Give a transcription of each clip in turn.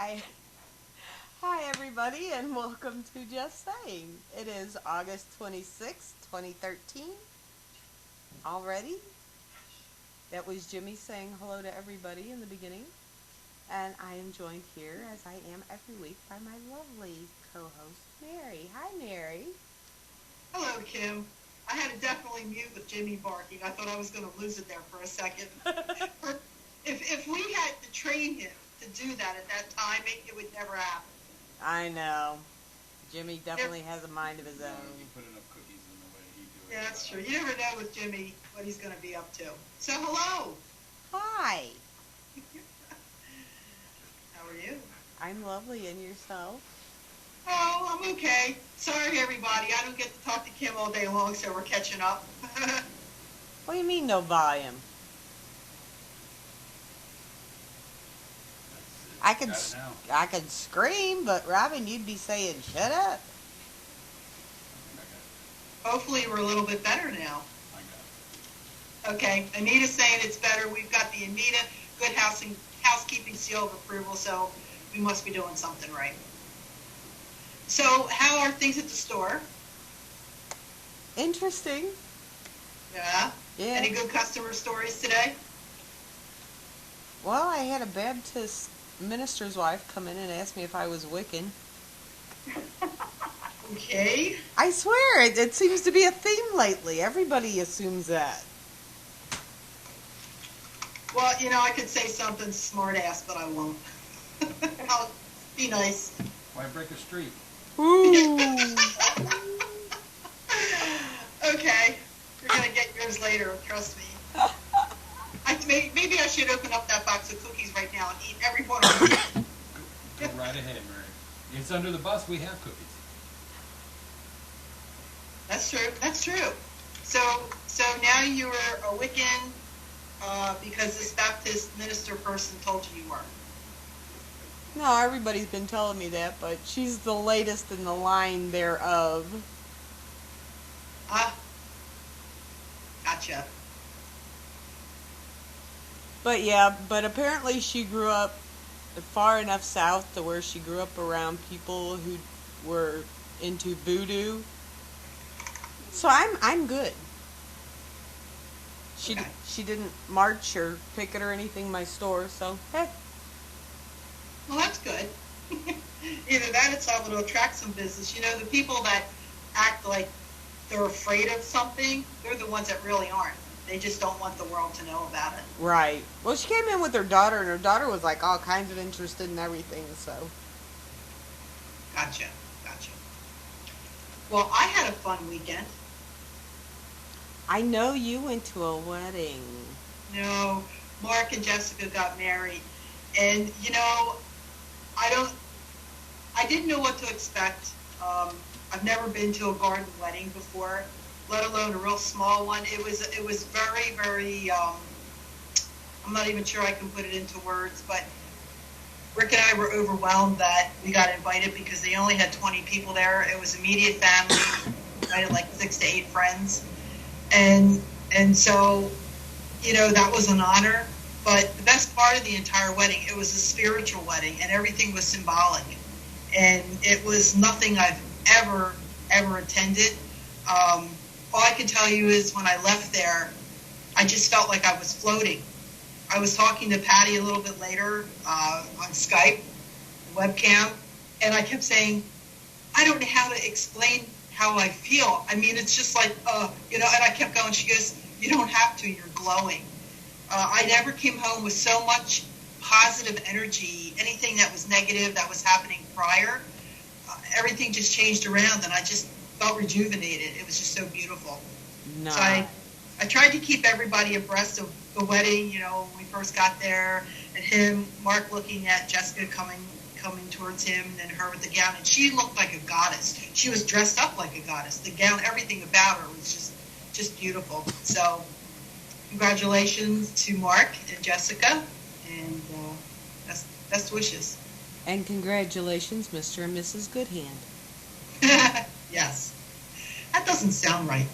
Hi. Hi, everybody, and welcome to Just Saying. It is August 26th, 2013. Already? That was Jimmy saying hello to everybody in the beginning. And I am joined here, as I am every week, by my lovely co-host, Mary. Hi, Mary. Hello, Kim. I had to definitely mute with Jimmy barking. I thought I was going to lose it there for a second. If we had to train him to do that at that timing, it would never happen. I know. Jimmy definitely has a mind of his own. You put enough cookies in the way he do it. Yeah, that's true. You never know with Jimmy what he's going to be up to. So, hello. Hi. How are you? I'm lovely, and yourself? Oh, I'm okay. Sorry, everybody. I don't get to talk to Kim all day long, so we're catching up. What do you mean, no volume? I could scream, but Robin, you'd be saying, "Shut up." Hopefully, we're a little bit better now. I got it. Okay, Anita's saying it's better. We've got the Anita Good Housekeeping seal of approval, so we must be doing something right. So, how are things at the store? Interesting. Yeah? Yeah. Any good customer stories today? Well, I had a Baptist minister's wife come in and ask me if I was Wiccan. Okay. I swear, it seems to be a theme lately. Everybody assumes that. Well, I could say something smart ass, but I won't. I'll be nice. Why break a street? Ooh. Okay. You're going to get yours later, trust me. Maybe I should open up that box of cookies right now and eat every one of them. Go right ahead, Mary. It's under the bus. We have cookies. That's true. That's true. So now you are a Wiccan because this Baptist minister person told you were. No, everybody's been telling me that, but she's the latest in the line thereof. Gotcha. But apparently she grew up far enough south to where she grew up around people who were into voodoo. So I'm good. She didn't march or picket or anything in my store, so hey. Well, that's good. Either that or it's able to attract some business. The people that act like they're afraid of something, they're the ones that really aren't. They just don't want the world to know about it. Right. Well, she came in with her daughter, and her daughter was like all kinds of interested in everything, so. Gotcha. Well, I had a fun weekend. I know you went to a wedding. No, Mark and Jessica got married. And, I didn't know what to expect. I've never been to a garden wedding before, let alone a real small one. It was very, very, I'm not even sure I can put it into words, but Rick and I were overwhelmed that we got invited because they only had 20 people there. It was immediate family, invited like 6 to 8 friends. And so, that was an honor. But the best part of the entire wedding, it was a spiritual wedding, and everything was symbolic. And it was nothing I've ever attended. All I can tell you is when I left there, I just felt like I was floating. I was talking to Patty a little bit later on Skype, webcam, and I kept saying, I don't know how to explain how I feel. I mean, it's just like, and I kept going. She goes, you don't have to, you're glowing. I never came home with so much positive energy. Anything that was negative that was happening prior, everything just changed around, and I just felt rejuvenated. It was just so beautiful. Nice. So I tried to keep everybody abreast of the wedding, when we first got there, and him, Mark looking at Jessica coming towards him, and then her with the gown, and she looked like a goddess. She was dressed up like a goddess. The gown, everything about her was just beautiful. So congratulations to Mark and Jessica, and best wishes. And congratulations, Mr. and Mrs. Goodhand. Yes. That doesn't sound right.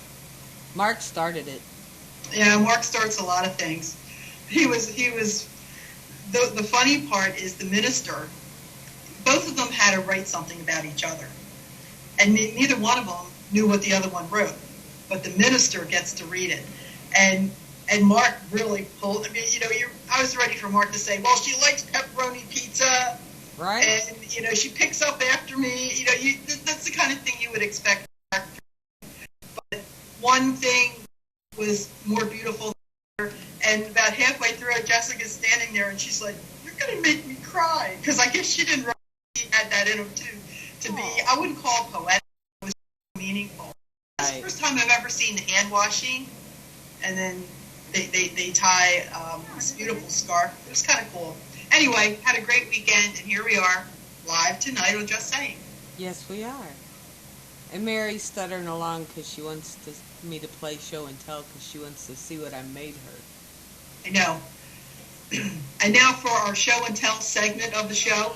Mark started it. Yeah, Mark starts a lot of things. He was the funny part is the minister both of them had to write something about each other. And neither one of them knew what the other one wrote. But the minister gets to read it. And Mark really pulled, I mean, I was ready for Mark to say, well, she likes pepperoni pizza. Right. And, she picks up after me. That's the kind of thing you would expect. But one thing was more beautiful than the other. And about halfway through it, Jessica's standing there, and she's like, you're going to make me cry. Because I guess she didn't really add that in him, too. To be, I wouldn't call it poetic. It was meaningful. It's the first time I've ever seen the hand washing. And then they tie this beautiful scarf. It was kind of cool. Anyway, had a great weekend, and here we are, live tonight on Just Saying. Yes, we are. And Mary's stuttering along because she wants me to play show and tell because she wants to see what I made her. I know. And now for our show and tell segment of the show.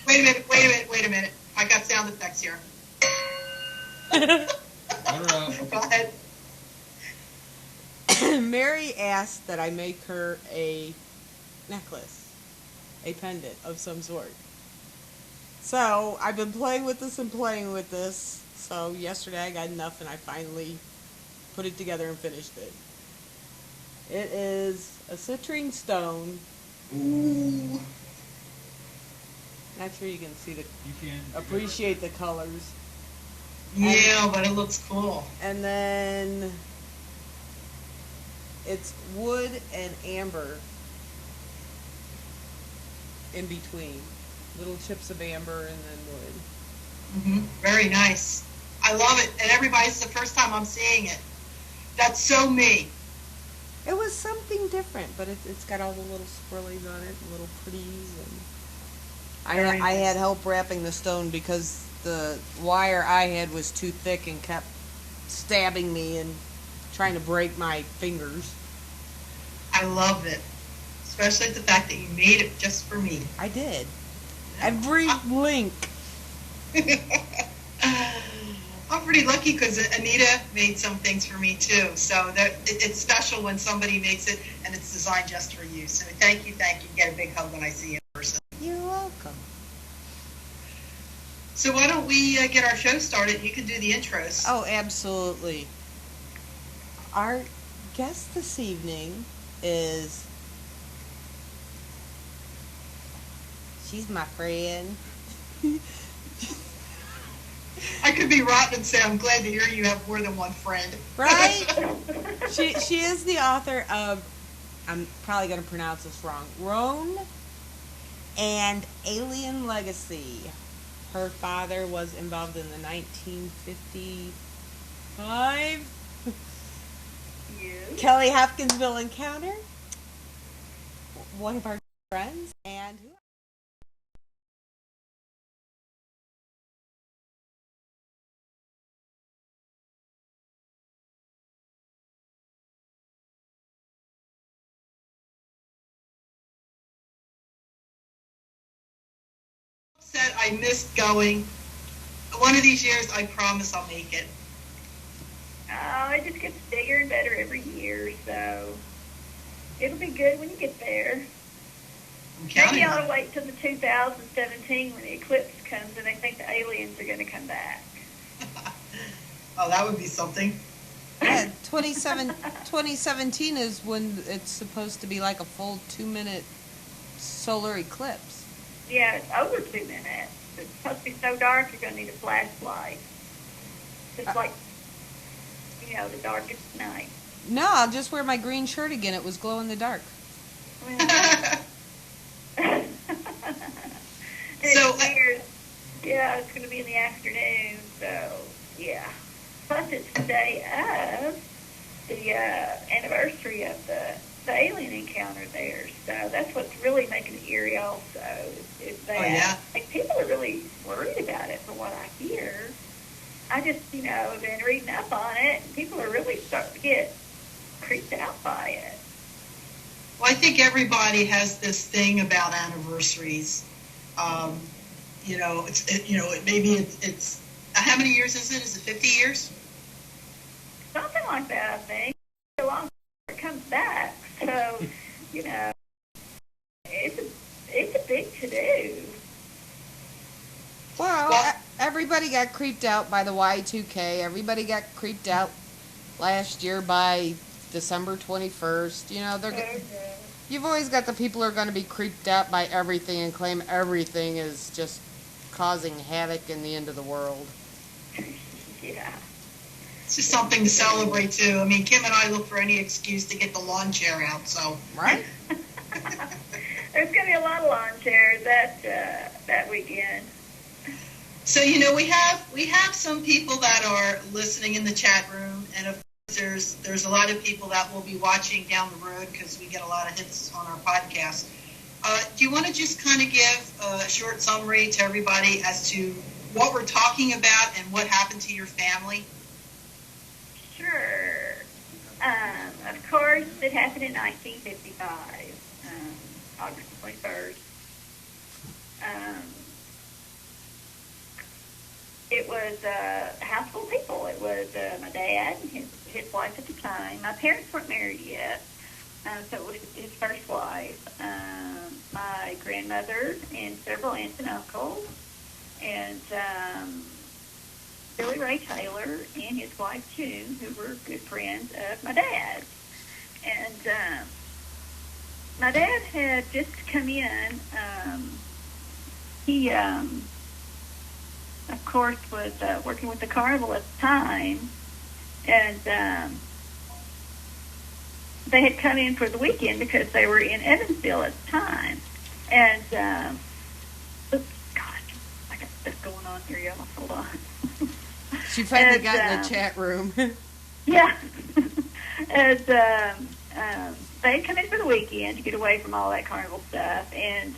Wait a minute. I got sound effects here. Go ahead. Mary asked that I make her a necklace, a pendant of some sort. So I've been playing with this. So yesterday I got enough and I finally put it together and finished it. It is a citrine stone. Ooh. Not sure you can see You can appreciate the colors. Yeah, but it looks cool. And then it's wood and amber in between. Little chips of amber and then wood. Very nice. I love it. And everybody's the first time I'm seeing it. That's so me. It was something different, but it's got all the little swirlies on it, little pretties. And I had help wrapping the stone because the wire I had was too thick and kept stabbing me and trying to break my fingers. I love it. Especially the fact that you made it just for me. I did. Every link. I'm pretty lucky because Anita made some things for me too. So it's special when somebody makes it and it's designed just for you. So thank you. Get a big hug when I see you in person. You're welcome. So why don't we get our show started? You can do the intros. Oh, absolutely. Our guest this evening is... She's my friend. I could be rotten and say I'm glad to hear you have more than one friend. Right? She is the author of, I'm probably going to pronounce this wrong, Roan and Alien Legacy. Her father was involved in the 1955 Kelly Hopkinsville encounter. One of our friends. And who? Said I missed going. One of these years, I promise I'll make it. Oh, it just gets bigger and better every year, so it'll be good when you get there. I'm counting Maybe you on ought it. to wait till the 2017 when the eclipse comes and they think the aliens are going to come back. Oh, that would be something. Yeah, 2017 is when it's supposed to be like a full 2-minute solar eclipse. Yeah, it's over 2 minutes. It's supposed to be so dark you're going to need a flashlight. Just like, the darkest night. No, I'll just wear my green shirt again. It was glow in the dark. It's So, weird. Yeah, it's going to be in the afternoon, so, yeah. Plus, it's the day of the anniversary of the alien encounter there. So that's what's really making it eerie also. Is that like, people are really worried about it from what I hear. I just, have been reading up on it, and people are really starting to get creeped out by it. Well, I think everybody has this thing about anniversaries. It's how many years is it? Is it 50 years? Something like that, I think. So long before it comes back. So, it's a big to-do. everybody got creeped out by the Y2K. Everybody got creeped out last year by December 21st. You know, you've always got the people who are going to be creeped out by everything and claim everything is just causing havoc in the end of the world. Yeah. It's just something to celebrate too. I mean, Kim and I look for any excuse to get the lawn chair out. So Right? There's going to be a lot of lawn chairs that weekend. So, you know, we have some people that are listening in the chat room, and of course there's a lot of people that will be watching down the road because we get a lot of hits on our podcast. Do you want to just kind of give a short summary to everybody as to what we're talking about and what happened to your family? Sure. Of course, it happened in 1955, August 21st. It was a house full of people. It was my dad and his wife at the time. My parents weren't married yet, so it was his first wife. My grandmother and several aunts and uncles, and Billy Ray Taylor and his wife, June, who were good friends of my dad. And my dad had just come in. He, of course, was working with the carnival at the time, and they had come in for the weekend because they were in Evansville at the time. And, oops, gosh, I got stuff going on here, y'all. Hold on. She finally got in the chat room. Yeah. And they had come in for the weekend to get away from all that carnival stuff. And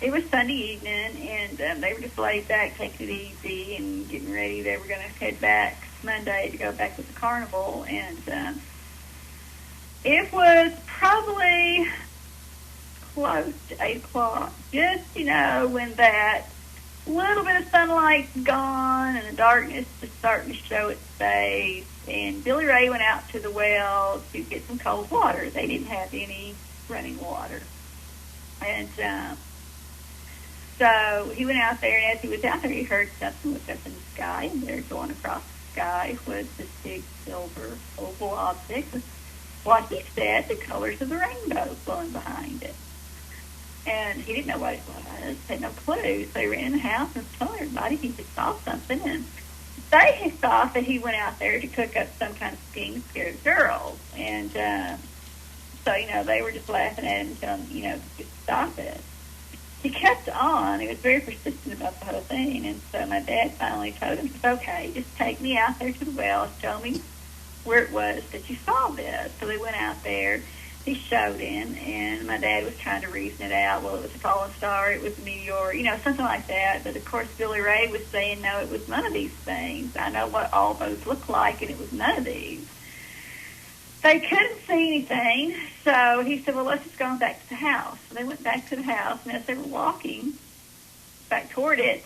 it was Sunday evening, and they were just laid back, taking it easy and getting ready. They were going to head back Monday to go back with the carnival. And it was probably close to 8 o'clock, just, you know, when that little bit of sunlight's gone and the darkness is starting to show its face. And Billy Ray went out to the well to get some cold water. They didn't have any running water. And so he went out there, and as he was out there, he heard something look up in the sky, and there going across the sky was this big silver oval object with what he said the colors of the rainbow flowing behind it. And he didn't know what it was, had no clue. So he ran in the house and told everybody he just saw something. And they had thought that he went out there to cook up some kind of scheme to scare the girls. And so, you know, they were just laughing at him and telling him, you know, just stop it. He kept on. He was very persistent about the whole thing. And so my dad finally told him, okay, just take me out there to the well, show me where it was that you saw this. So they went out there. He showed him, and my dad was trying to reason it out. Well, it was a falling star, it was a meteor, you know, something like that. But, of course, Billy Ray was saying, no, it was none of these things. I know what all those look like, and it was none of these. They couldn't see anything, so he said, well, let's just go back to the house. So they went back to the house, and as they were walking back toward it,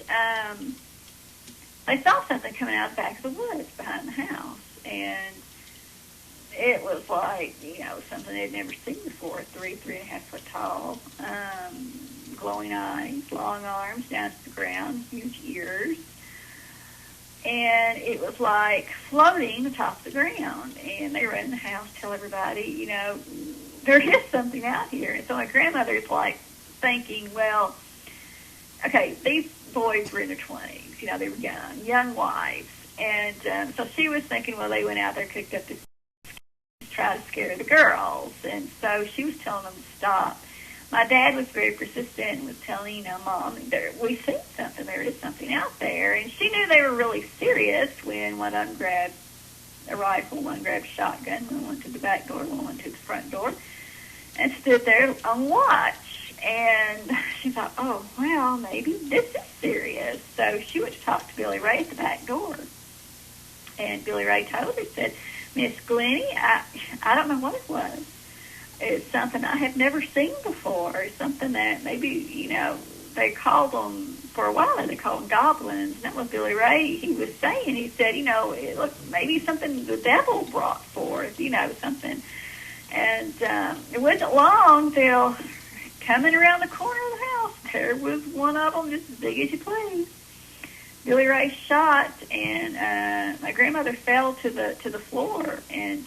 they saw something coming out the back of the woods behind the house. And it was like, you know, something they'd never seen before, 3.5 foot tall, glowing eyes, long arms down to the ground, huge ears. And it was like floating atop the ground. And they ran in the house, tell everybody, you know, there is something out here. And so my grandmother's like thinking, well, okay, these boys were in their 20s, you know, they were young wives. And so she was thinking, well, they went out there, cooked up this, try to scare the girls. And so she was telling them to stop. My dad was very persistent and was telling, you know, Mom, we see something. There is something out there. And she knew they were really serious when one of them grabbed a rifle, one grabbed a shotgun, one went to the back door, one went to the front door, and stood there on watch. And she thought, oh, well, maybe this is serious. So she went to talk to Billy Ray at the back door. And Billy Ray told her, said, Miss Glennie, I don't know what it was. It's something I have never seen before. It's something that maybe, you know, they called them, for a while they called them goblins. And that was Billy Ray, he was saying. He said, you know, it looked maybe something the devil brought forth, you know, something. And it wasn't long till coming around the corner of the house, there was one of them just as big as you please. Billy Ray shot, and my grandmother fell to the floor, and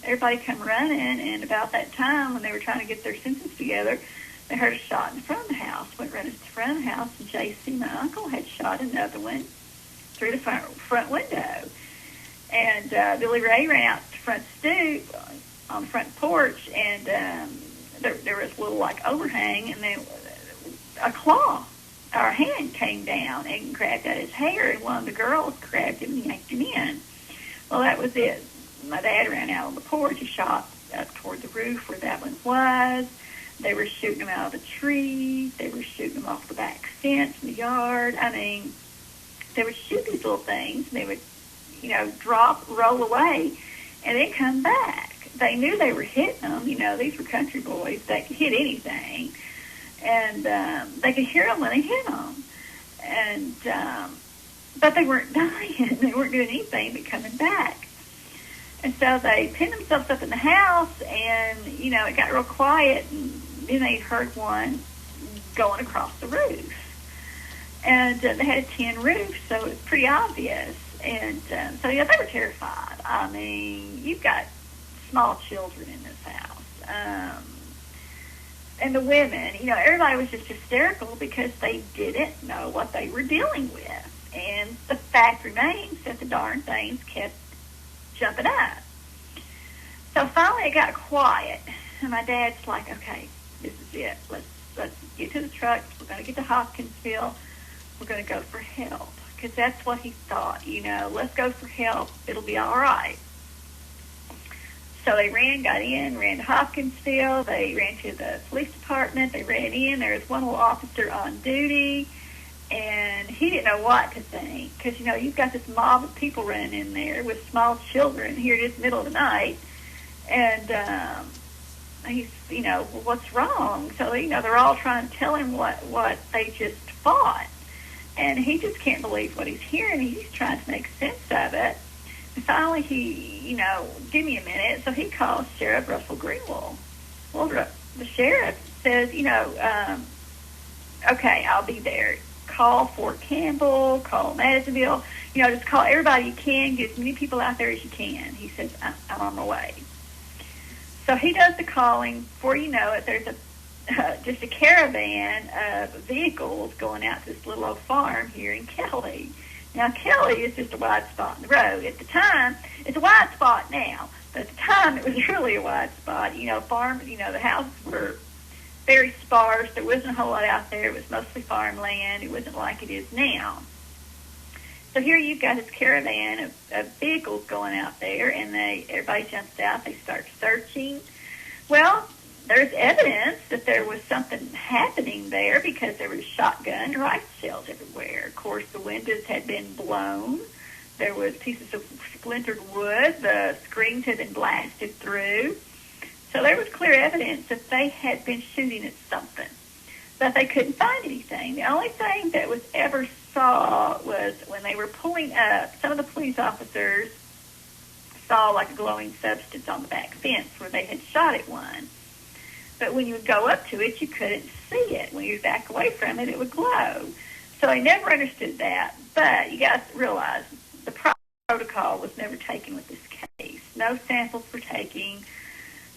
everybody come running. And about that time, when they were trying to get their senses together, they heard a shot in front of the house. Went running to the front of the house, and J.C., my uncle, had shot another one through the front window. And Billy Ray ran out to the front stoop on the front porch, and there was a little like overhang, and then a claw. Our hand came down and grabbed at his hair, and one of the girls grabbed him and yanked him in. Well, that was it. My dad ran out on the porch. He shot up toward the roof where that one was. They were shooting him out of the trees. They were shooting him off the back fence in the yard. I mean, they would shoot these little things, and they would, drop, roll away, and then come back. They knew they were hitting them. These were country boys. They could hit anything. And they could hear them when they hit them. And but they weren't dying. They weren't doing anything but coming back. And so they pinned themselves up in the house, and, it got real quiet, and then they heard one going across the roof. And they had a tin roof, so it was pretty obvious. And so, they were terrified. I mean, you've got small children in this house. And the women, everybody was just hysterical because they didn't know what they were dealing with. And the fact remains that the darn things kept jumping up. So finally it got quiet. And my dad's like, okay, this is it. Let's get to the truck. We're going to get to Hopkinsville. We're going to go for help. Because that's what he thought, let's go for help. It'll be all right. So they got to Hopkinsville. They ran to the police department. They ran in. There was one little officer on duty, and he didn't know what to think because, you've got this mob of people running in there with small children. Here it is, middle of the night, and he's, well, what's wrong? So, they're all trying to tell him what they just fought, and he just can't believe what he's hearing. He's trying to make sense of it. And finally, he, give me a minute. So he calls Sheriff Russell Greenwell. Well, the sheriff says, okay, I'll be there. Call Fort Campbell, call Madisonville, just call everybody you can, get as many people out there as you can. He says, I'm on my way. So he does the calling. Before you know it, there's just a caravan of vehicles going out to this little old farm here in Kelly. Now, Kelly is just a wide spot in the road. At the time, it's a wide spot now, but at the time it was really a wide spot. The houses were very sparse. There wasn't a whole lot out there. It was mostly farmland. It wasn't like it is now. So here you've got this caravan of vehicles going out there, and everybody jumps out. They start searching. Well, there's evidence that there was something happening there because there was shotgun and rifle shells everywhere. Of course, the windows had been blown. There was pieces of splintered wood. The screens had been blasted through. So there was clear evidence that they had been shooting at something. But they couldn't find anything. The only thing that was ever saw was when they were pulling up, some of the police officers saw like a glowing substance on the back fence where they had shot at one. But when you would go up to it, you couldn't see it. When you would back away from it, it would glow. So I never understood that. But you guys realize the protocol was never taken with this case. No samples were taken.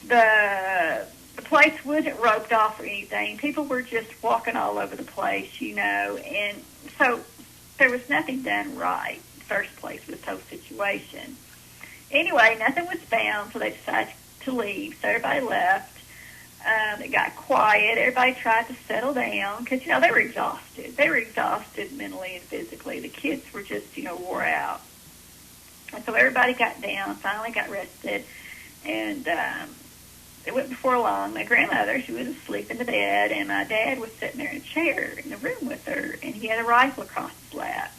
The place wasn't roped off or anything. People were just walking all over the place, and so there was nothing done right in the first place with this whole situation. Anyway, nothing was found, so they decided to leave. So everybody left. It got quiet. Everybody tried to settle down because, they were exhausted. They were exhausted mentally and physically. The kids were just, wore out. And so everybody got down, finally got rested, and it went before long. My grandmother, she was asleep in the bed, and my dad was sitting there in a chair in the room with her, and he had a rifle across his lap.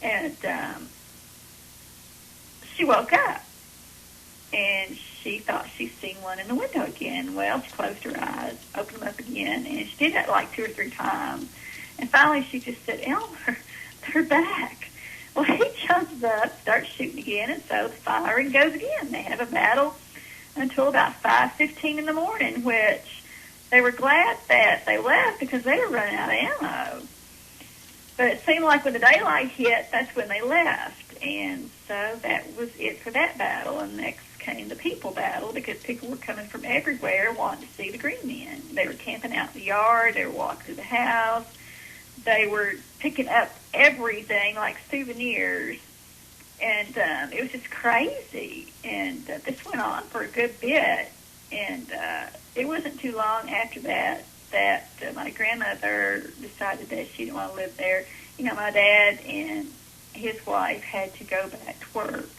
And she woke up, and she thought she'd seen one in the window again. Well, she closed her eyes, opened them up again, and she did that like 2 or 3 times. And finally, she just said, Elmer, they're back. Well, he jumps up, starts shooting again, and so the firing goes again. They have a battle until about 5:15 in the morning, which they were glad that they left because they were running out of ammo. But it seemed like when the daylight hit, that's when they left. And so that was it for that battle. And next came the people battle, because people were coming from everywhere wanting to see the green men. They were camping out in the yard. They were walking through the house. They were picking up everything like souvenirs. And it was just crazy. And this went on for a good bit. And it wasn't too long after that my grandmother decided that she didn't want to live there. You know, my dad and his wife had to go back to work.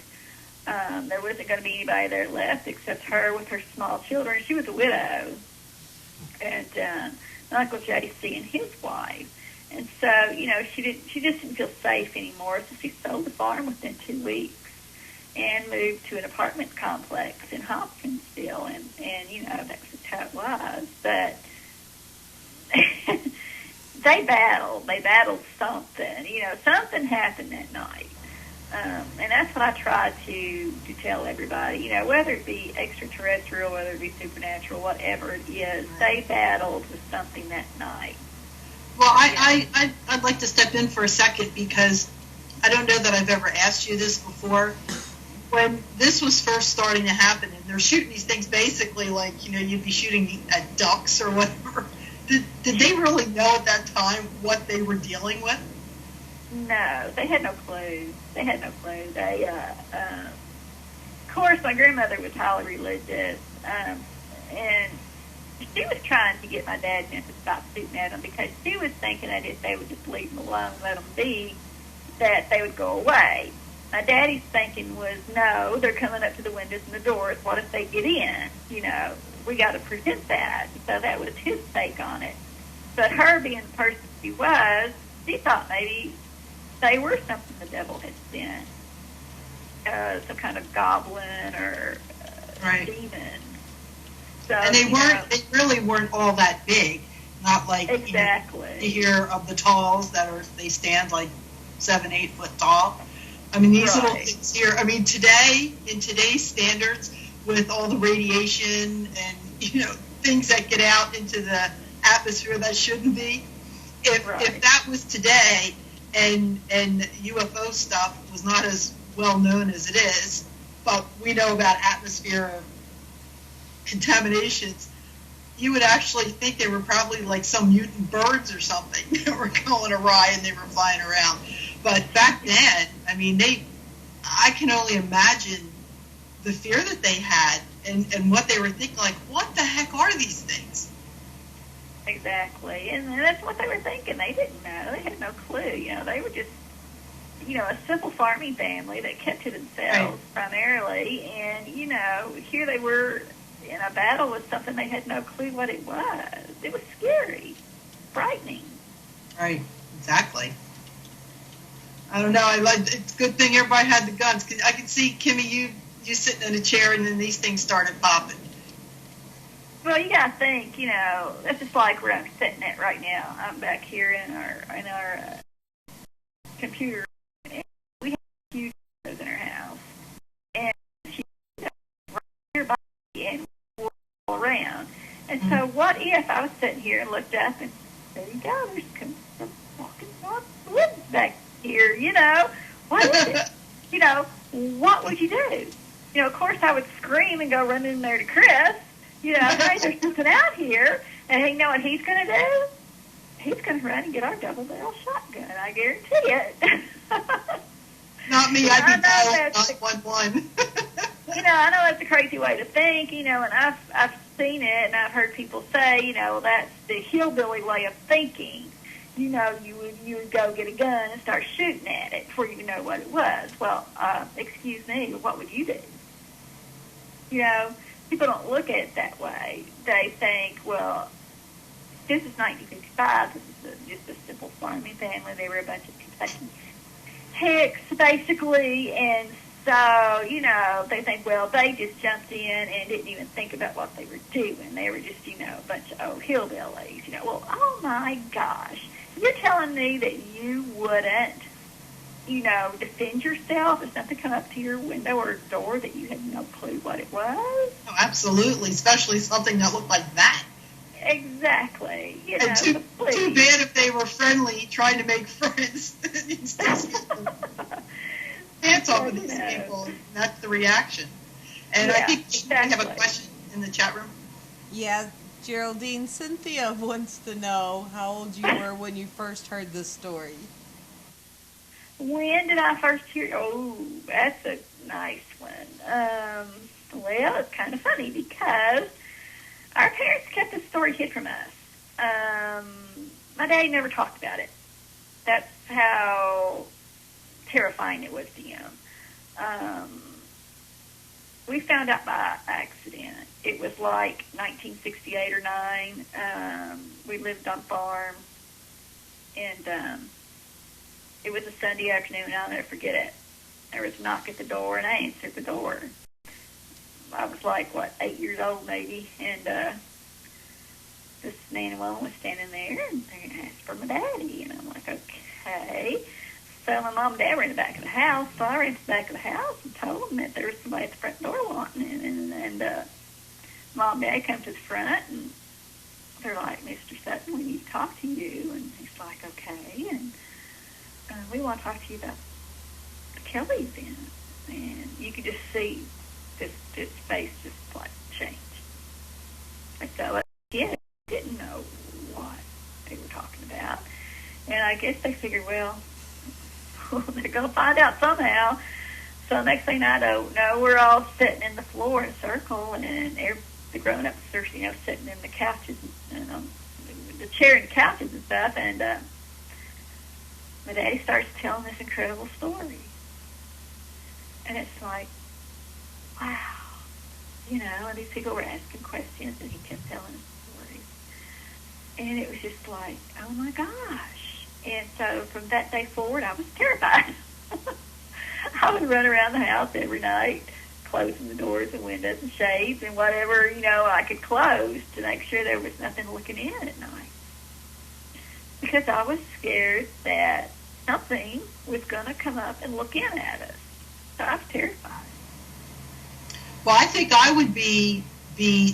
There wasn't going to be anybody there left except her with her small children. She was a widow. And my Uncle J.C. and his wife. And so, you know, she just didn't feel safe anymore. So she sold the farm within 2 weeks and moved to an apartment complex in Hopkinsville. And you know, that's just how it was. But they battled something. You know, something happened that night. And that's what I try to tell everybody. You know, whether it be extraterrestrial, whether it be supernatural, whatever it is, they battled with something that night. Well, I'd like to step in for a second, because I don't know that I've ever asked you this before. When this was first starting to happen, and they're shooting these things basically like, you know, you'd be shooting at ducks or whatever, did they really know at that time what they were dealing with? No, they had no clue. They, of course, my grandmother was highly religious, and she was trying to get my dad to stop shooting at them, because she was thinking that if they would just leave them alone, let them be, that they would go away. My daddy's thinking was, no, they're coming up to the windows and the doors. What if they get in? You know, we got to prevent that. So that was his take on it. But her, being the person she was, she thought maybe they were something the devil had sent, some kind of goblin or demon. So, and they really weren't all that big. Not like, exactly. You hear of the talls they stand like 7-8 foot tall. I mean, these little things here. I mean, today, in today's standards, with all the radiation and, you know, things that get out into the atmosphere that shouldn't be, if that was today, and UFO stuff was not as well known as it is, but we know about atmosphere contaminations, you would actually think they were probably like some mutant birds or something that were going awry and they were flying around. But back then, I mean, I can only imagine the fear that they had and what they were thinking, like, what the heck are these things? Exactly. And that's what they were thinking. They didn't know. They had no clue. You know, they were just, you know, a simple farming family that kept to themselves primarily. And, you know, here they were in a battle with something they had no clue what it was. It was scary, frightening. Right, exactly. I don't know. It's a good thing everybody had the guns. 'Cause I can see, Kimmy, you sitting in a chair, and then these things started popping. Well, you gotta think. You know, that's just like where I'm sitting at right now. I'm back here in our computer, and we have huge windows in our house, and she's right nearby, and we're all around. And so, what if I was sitting here and looked up, and there you go, there's some walking woods back here, you know, what is it? You know, what would you do? You know, of course I would scream and go run in there to Chris, you know, hey, there's something out here, and you know what he's going to do? He's going to run and get our double-barrel shotgun, I guarantee it. Not me, I'd be 911. You know, I know that's a crazy way to think, you know, and I've seen it, and I've heard people say, you know, that's the hillbilly way of thinking. You know, you would go get a gun and start shooting at it before you even know what it was. Well, excuse me, what would you do? You know, people don't look at it that way. They think, well, this is 1955. This is just a simple farming family. They were a bunch of Kentucky hicks, basically, and so, you know, they think, well, they just jumped in and didn't even think about what they were doing. They were just, you know, a bunch of old hillbillies. You know, well, oh my gosh. You're telling me that you wouldn't, you know, defend yourself if something come up to your window or door that you had no clue what it was? Oh, absolutely, especially something that looked like that. exactly. You know, And too please. bad if they were friendly, trying to make friends. Hands off of these people. That's the reaction. And I think we have a question in the chat room. Yeah, Geraldine Cynthia wants to know how old you were when you first heard this story. When did I first hear? Oh, that's a nice one. Well, it's kind of funny because our parents kept this story hid from us. My dad never talked about it. That's how terrifying it was to him. We found out by accident. It was like 1968 or 9. We lived on a farm, and it was a Sunday afternoon, and I'll never forget it. There was a knock at the door, and I answered the door. I was like, 8 years old maybe, and this man and woman was standing there, and they asked for my daddy, and I'm like, okay. So my mom and dad were in the back of the house, so I ran to the back of the house and told them that there was somebody at the front door wanting it, and mom and dad come to the front, and they're like, Mr. Sutton, we need to talk to you, and he's like, okay, and we want to talk to you about the Kelly event, and you could just see this face just like change. And so kid didn't know what they were talking about, and I guess they figured, well, they're going to find out somehow. So next thing I don't know, we're all sitting in the floor in a circle, and the grown-ups are, sitting in the couches and the chair and the couches and stuff, and my daddy starts telling this incredible story. And it's like, wow. And these people were asking questions, and he kept telling us stories. And it was just like, oh, my gosh. And so from that day forward, I was terrified. I would run around the house every night, closing the doors and windows and shades and whatever, I could close to make sure there was nothing looking in at night. Because I was scared that something was going to come up and look in at us. So I was terrified. Well, I think I would be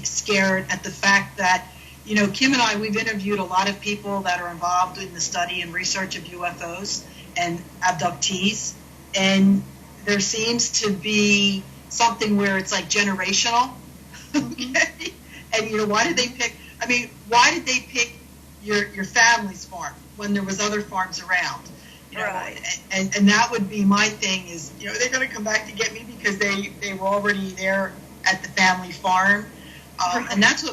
scared at the fact that, Kim and I, we've interviewed a lot of people that are involved in the study and research of UFOs and abductees, and there seems to be something where it's like generational. Okay? And, why did they pick your family's farm when there was other farms around? Right. And that would be my thing is, they're going to come back to get me because they were already there at the family farm. And that's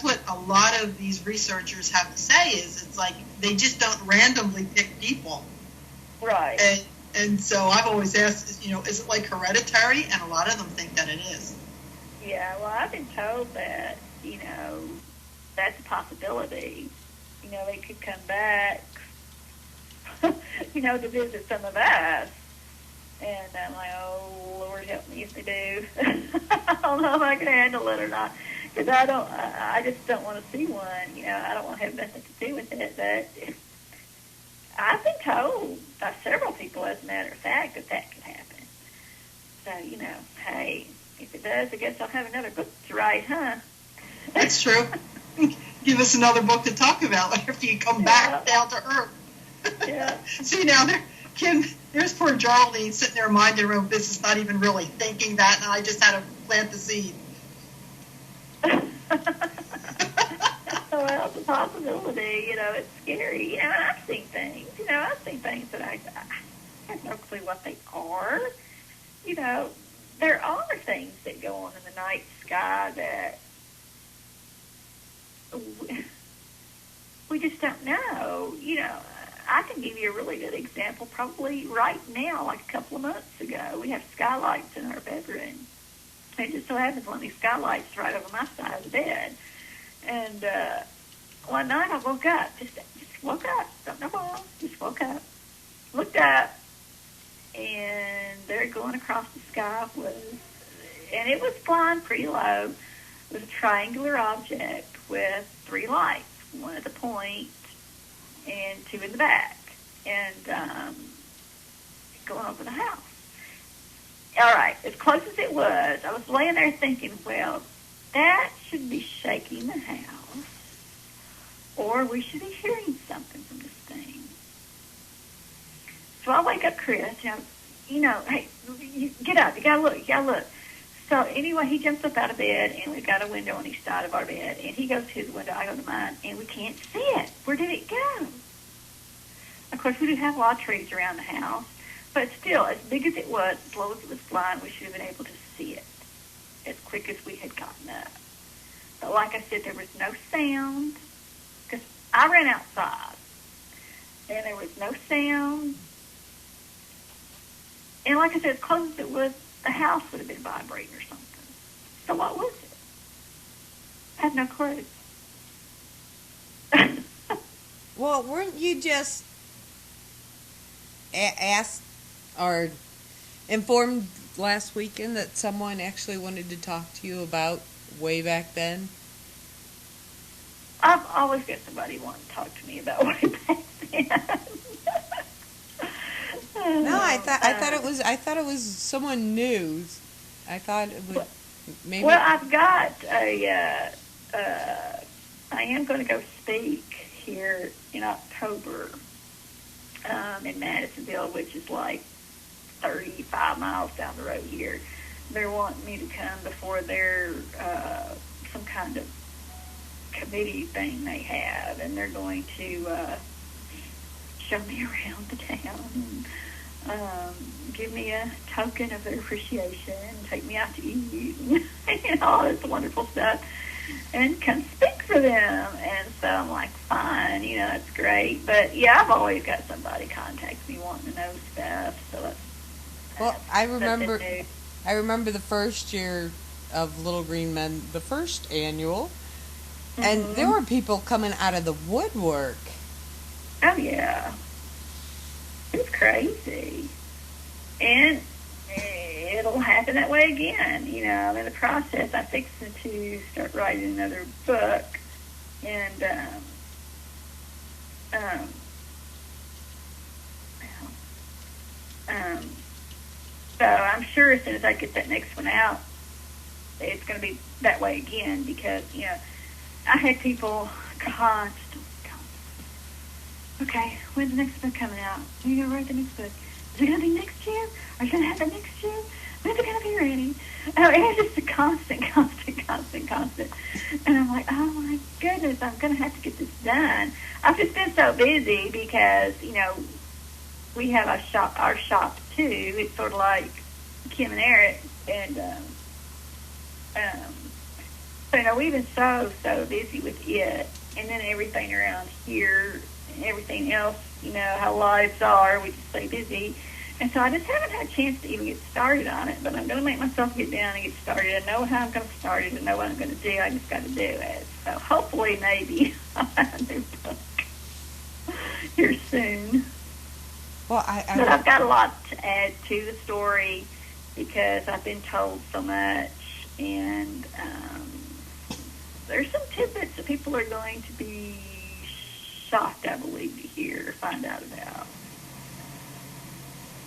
what a lot of these researchers have to say is it's like they just don't randomly pick people. Right. And so I've always asked, is it like hereditary? And a lot of them think that it is. Yeah, well, I've been told that, that's a possibility. They could come back, to visit some of us. And I'm like, oh, Lord, help me if they do. I don't know if I can handle it or not. Because I just don't want to see one. I don't want to have nothing to do with it. But I've been told by several people, as a matter of fact, that could happen. So, hey, if it does, I guess I'll have another book to write, huh? That's true. Give us another book to talk about after you come back down to earth. Yeah. See, now, Kim, there's poor Geraldine sitting there minding her own business, not even really thinking that, and I just had to plant the seed. Well, it's a possibility. It's scary. I've seen things. I've seen things that I have no clue what they are. There are things that go on in the night sky that we just don't know. I can give you a really good example. Probably right now, like a couple of months ago, we have skylights in our bedroom. It just so happens one of these skylights right over my side of the bed. And one night I woke up, just woke up, don't know why, just woke up, looked up, and there going across the sky and it was flying pretty low, was a triangular object with 3 lights, one at the point and 2 in the back, and going over the house. All right, as close as it was, I was laying there thinking, well, that should be shaking the house, or we should be hearing something from this thing. So I wake up Chris, hey, get up, you gotta look. So anyway, he jumps up out of bed, and we've got a window on each side of our bed, and he goes to his window, I go to mine, and we can't see it. Where did it go? Of course, we do have a lot of trees around the house, but still, as big as it was, as low as it was flying, we should have been able to see it as quick as we had gotten up. But like I said, there was no sound, because I ran outside, and there was no sound. And like I said, as close as it was, the house would have been vibrating or something. So what was it? I had no clue. Well, weren't you just asked or informed last weekend that someone actually wanted to talk to you about way back then? I've always got somebody wanting to talk to me about way back then. No, I thought it was someone new. I thought it would maybe. Well, I've got I am going to go speak here in October in Madisonville, which is like 35 miles down the road here. They're wanting me to come before their some kind of committee thing they have, and they're going to show me around the town and give me a token of their appreciation and take me out to eat and all this wonderful stuff and come speak for them. And so I'm like, fine, that's great. But yeah, I've always got somebody contact me wanting to know stuff. So well, I remember the first year of Little Green Men, the first annual, and there were people coming out of the woodwork. Oh yeah, it's crazy, and it'll happen that way again. I'm in the process. I'm fixing to start writing another book, and so I'm sure as soon as I get that next one out, it's going to be that way again, because I had people constantly. Okay, when's the next book coming out? When are you going to write the next book? Is it going to be next year? Are you going to have it next year? When's it going to be ready? And it's just a constant. And I'm like, oh my goodness, I'm going to have to get this done. I've just been so busy because, we have our shop too. It's sort of like Kim and Eric. And, so, we've been so busy with it. And then everything around here, and everything else, how lives are, we just stay busy. And so I just haven't had a chance to even get started on it, but I'm going to make myself get down and get started. I know how I'm going to start it. I know what I'm going to do. I just got to do it. So hopefully, maybe I'll have a new book here soon. Well, but I've got a lot to add to the story because I've been told so much, and there's some tidbits that people are going to be shocked, I believe, to hear or find out about.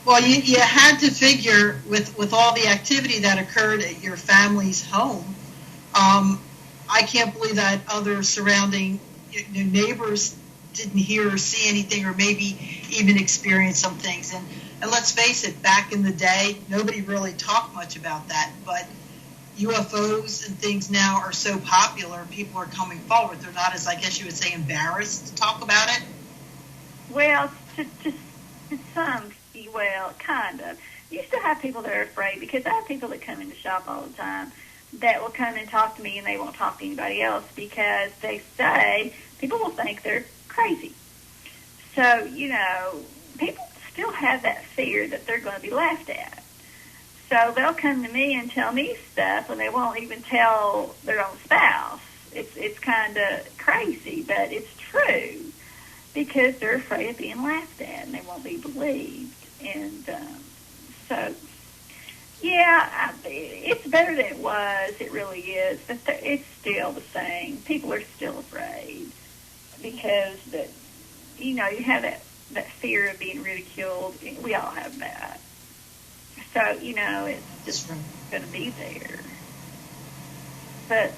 Well, you had to figure with all the activity that occurred at your family's home. I can't believe that other surrounding neighbors didn't hear or see anything, or maybe even experience some things. And let's face it, back in the day, nobody really talked much about that. But UFOs and things now are so popular, people are coming forward. They're not as, I guess you would say, embarrassed to talk about it. Well, kind of. You still have people that are afraid, because I have people that come in the shop all the time that will come and talk to me, and they won't talk to anybody else because they say people will think they're crazy. So, people still have that fear that they're going to be laughed at. So they'll come to me and tell me stuff, and they won't even tell their own spouse. It's kind of crazy, but it's true, because they're afraid of being laughed at, and they won't be believed. And so, yeah, it's better than it was. It really is. But it's still the same. People are still afraid because you have that fear of being ridiculed. We all have that. So, it's just going to be there. But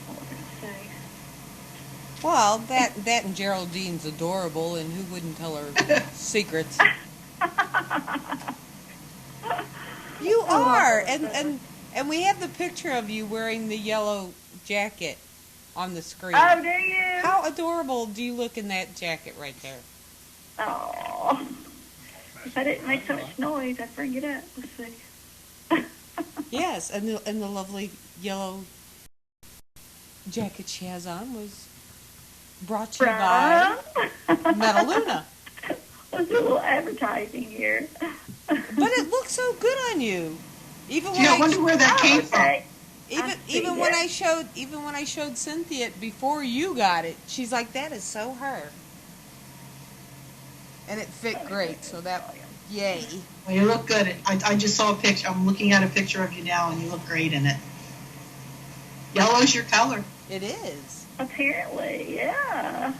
what was I going Well, that and Geraldine's adorable, and who wouldn't tell her secrets? to say? You Oh, are, my God. and we have the picture of you wearing the yellow jacket on the screen. Oh, do you? How adorable do you look in that jacket right there? Oh. If I didn't make so much noise, I'd bring it up. Let's see. Yes, and the lovely yellow jacket she has on was brought to you by Metaluna. Let's do a little advertising here. But it looks so good on you. Even when Gee, I I wonder where that came from. Okay. even when I showed Cynthia it before you got it, she's like, "That is so her," and it fit great. So that, yay! Well, you look good. I just saw a picture. I'm looking at a picture of you now, and you look great in it. Yellow's your color. It is. Apparently, yeah.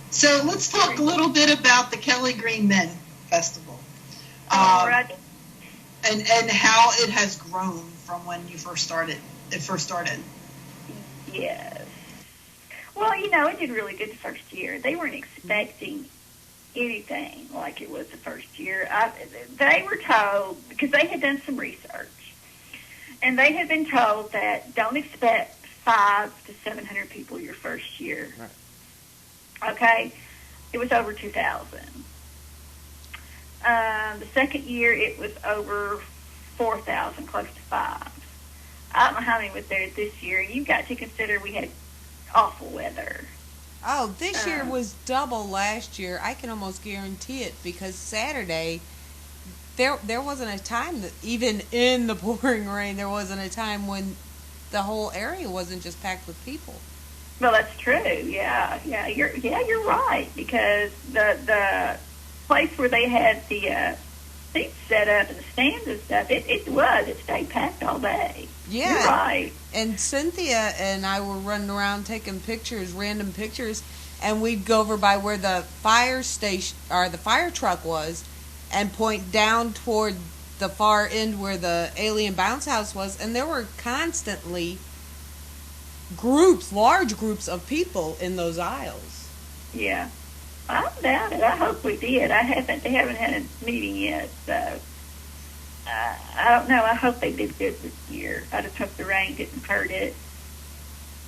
So let's talk a little bit about the Kelly Green Men Festival. All right. And how it has grown from when you first started. It first started. Yes. Well, it did really good the first year. They weren't expecting anything like it was the first year. They were told, because they had done some research, and they had been told that don't expect 500 to 700 people your first year. Right. Okay? It was over 2,000. The second year, it was over 4,000, close to 5. I don't know how many was there this year. You've got to consider we had awful weather. Oh, this year was double last year. I can almost guarantee it because Saturday, there wasn't a time that, even in the pouring rain, there wasn't a time when the whole area wasn't just packed with people. Well, that's true. Yeah, you're right, because the place where they had the seats set up and the stands and stuff, it stayed packed all day. Yeah. You're right. And Cynthia and I were running around taking pictures, random pictures, and we'd go over by where the fire station or the fire truck was and point down toward the far end where the alien bounce house was, and there were constantly large groups of people in those aisles. Yeah. I doubt it. I hope we did. They haven't had a meeting yet, so I don't know. I hope they did good this year. I just hope the rain didn't hurt it.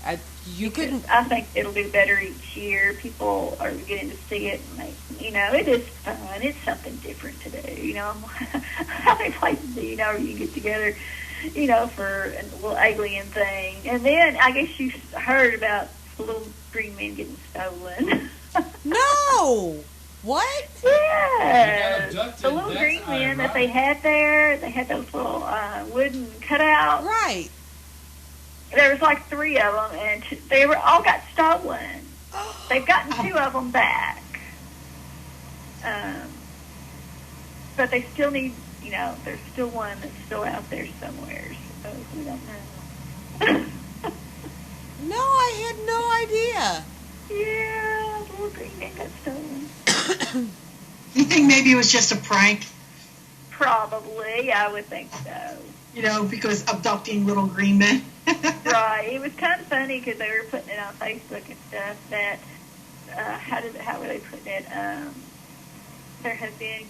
I think it'll do better each year. People are getting to see it, and it is fun. It's something different to do. How many places do you get together, for a little alien thing? And then I guess you heard about the little green men getting stolen. No! What? Yeah. They got abducted. The little That's green men that ironic. they had there, they had those little wooden cutouts. Right. There was like 3 of them, and they all got stolen. They've gotten 2 of them back. But they still need, there's still one that's still out there somewhere, so we don't know. No, I had no idea. Yeah, the little green man got stolen. You think maybe it was just a prank? Probably, I would think so. Because abducting little green men. Right. It was kind of funny because they were putting it on Facebook and stuff that, how were they putting it? There has been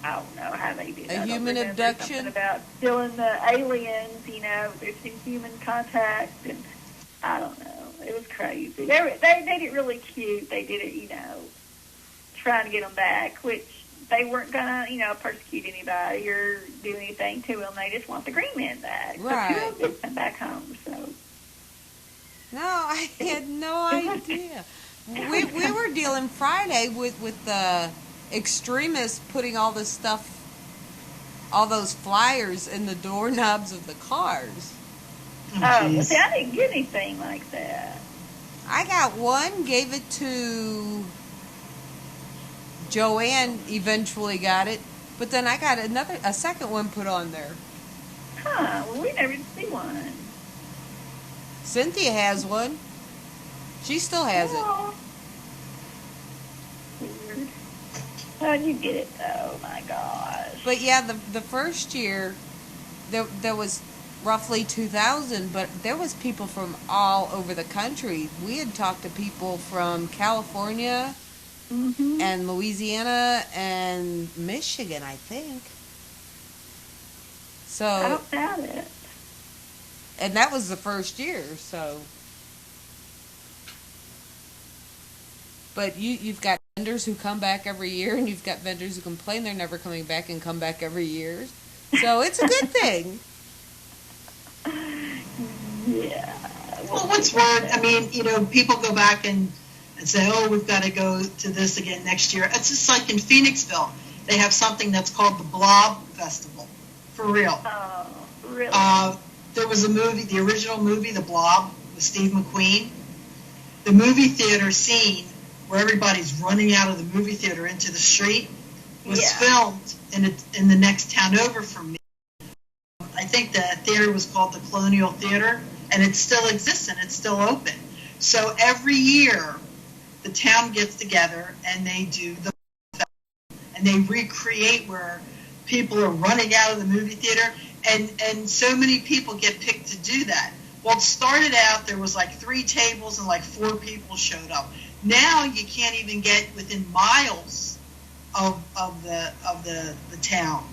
I don't know how they did it. A human abduction? Something about stealing the aliens, there's been human contact, and I don't know. It was crazy. They did it really cute. They did it, trying to get them back, which they weren't going to, persecute anybody or do anything to them. They just want the green men back. Right. So 2 of them come back home, so. No, I had no idea. We were dealing Friday with the extremists putting all this stuff, all those flyers in the doorknobs of the cars. Well, see, I didn't get anything like that. I got one, gave it to Joanne, eventually got it, but then I got a second one put on there. Huh, well, we never did see one. Cynthia has one. She still has it. Oh. Weird. How'd you get it, though? My gosh. But yeah, the first year, there was roughly 2,000, but there was people from all over the country. We had talked to people from California Mm-hmm. and Louisiana and Michigan, I think. I So, don't doubt it. and that was the first year, so. But you've got vendors who come back every year, and you've got vendors who complain they're never coming back and come back every year. So it's a good thing. Yeah. Well, what's wrong? I mean, people go back and say, oh, we've got to go to this again next year. It's just like in Phoenixville. They have something that's called the Blob Festival, for real. Oh, really? There was a movie, the original movie, The Blob, with Steve McQueen. The movie theater scene where everybody's running out of the movie theater into the street was Yeah. filmed in the next town over from me. I think the theater was called the Colonial Theater, and it still exists and it's still open. So every year, the town gets together and they do the and they recreate where people are running out of the movie theater, and so many people get picked to do that. Well, it started out there was like 3 tables and like 4 people showed up. Now you can't even get within miles of the town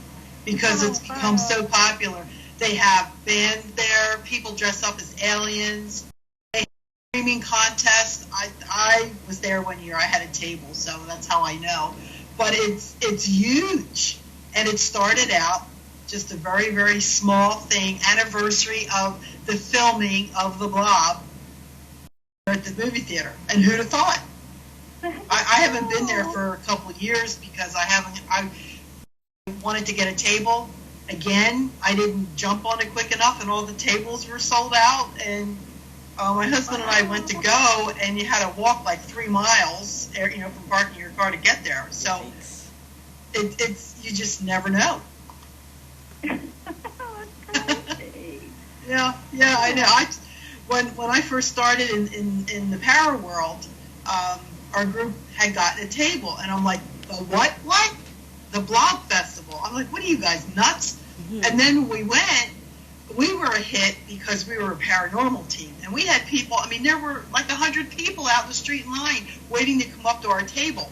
because it's become so popular. They have band there, people dress up as aliens. They have a screaming contest. I was there one year. I had a table, so that's how I know. But it's huge, and it started out just a very, very small thing, anniversary of the filming of The Blob at the movie theater. And who'd have thought? I haven't been there for a couple of years because I wanted to get a table. Again, I didn't jump on it quick enough, and all the tables were sold out. And my husband and I went to go, and you had to walk like 3 miles, from parking your car to get there. So it's you just never know. Yeah, I know. When I first started in the para world, our group had gotten a table, and I'm like, the what? What? The Blob Festival. I'm like, what are you guys, nuts? Mm-hmm. And then we went. We were a hit because we were a paranormal team, and we had people. I mean, there were like 100 people out in the street in line waiting to come up to our table.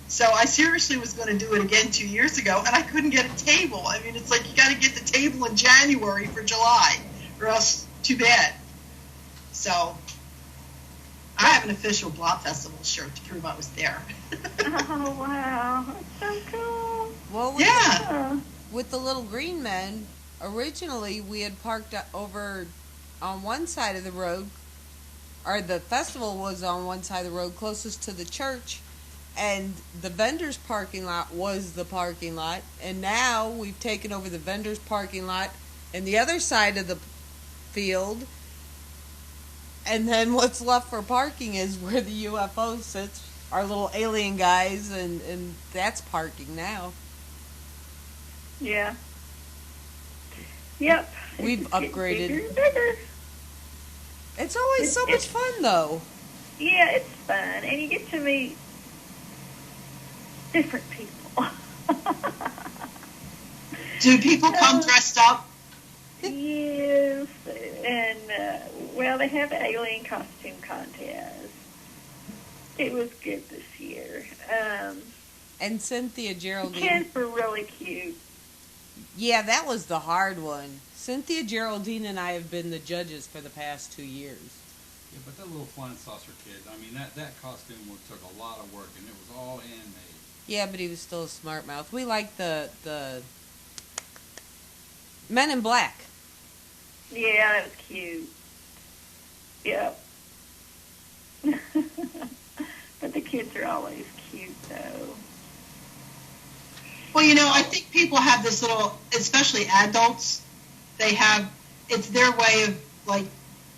So I seriously was going to do it again 2 years ago, and I couldn't get a table. I mean, it's like you got to get the table in January for July, or else too bad. So I have an official Blob Festival shirt to prove I was there. Oh, wow. That's so cool. Well, with the little green men, originally we had parked over on one side of the road, or the festival was on one side of the road closest to the church, and the vendors' parking lot was the parking lot, and now we've taken over the vendors' parking lot and the other side of the field, and then what's left for parking is where the UFO sits, our little alien guys, and that's parking now. Yeah. Yep. We've It's getting upgraded. bigger and bigger. It's always so much fun, though. Yeah, it's fun, and you get to meet different people. Do people come dressed up? Yes, and well, they have an alien costume contest. It was good this year. And Cynthia The Geraldine. kids were really cute. Yeah, that was the hard one. Cynthia Geraldine and I have been the judges for the past 2 years. Yeah, but that little flying saucer kid, I mean, that costume took a lot of work, and it was all handmade. Yeah, but he was still a smart mouth. We like the Men in Black. Yeah, that was cute. Yep. But the kids are always cute, though. Well, I think people have this little, especially adults, it's their way of, like,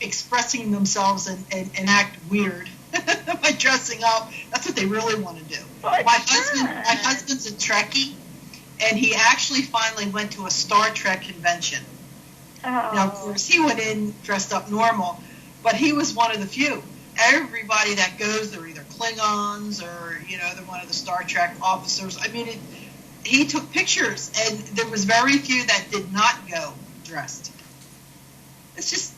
expressing themselves and act weird by dressing up. That's what they really want to do. Well, My husband's a Trekkie, and he actually finally went to a Star Trek convention. Oh. Now, of course, he went in dressed up normal, but he was one of the few. Everybody that goes, they're either Klingons or, they're one of the Star Trek officers. I mean, he took pictures, and there was very few that did not go dressed. It's just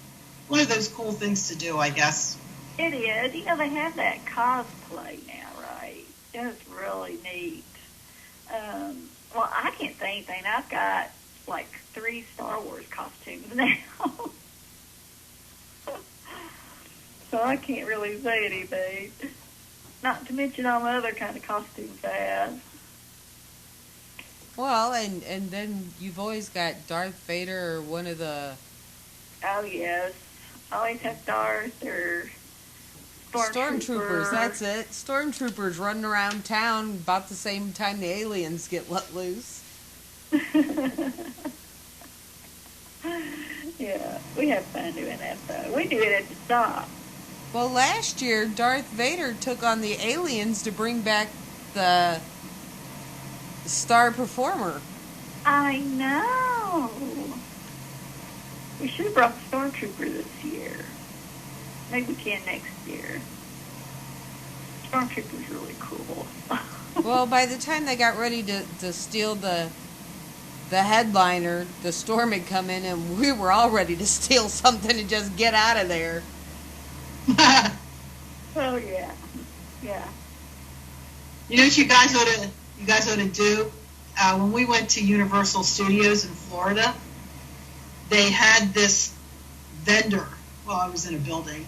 one of those cool things to do, I guess. It is. You know, they have that cosplay now, right? It's really neat. Well, I can't say anything. I've got like 3 Star Wars costumes now. So I can't really say anything. Not to mention all the other kind of costumes I have. Well, and then you've always got Darth Vader or one of the Oh, yes. Always have Darth or Stormtroopers. That's it. Stormtroopers running around town about the same time the aliens get let loose. Yeah, we have fun doing that, though. We do it at the stop. Well, last year, Darth Vader took on the aliens to bring back the star performer. I know. We should have brought the Stormtrooper this year. Maybe we can next year. Stormtrooper's really cool. Well, by the time they got ready to steal the headliner, the storm had come in, and we were all ready to steal something and just get out of there. Oh, yeah. Yeah. You know what you guys ought to do? When we went to Universal Studios in Florida, they had this vendor. Well, I was in a building,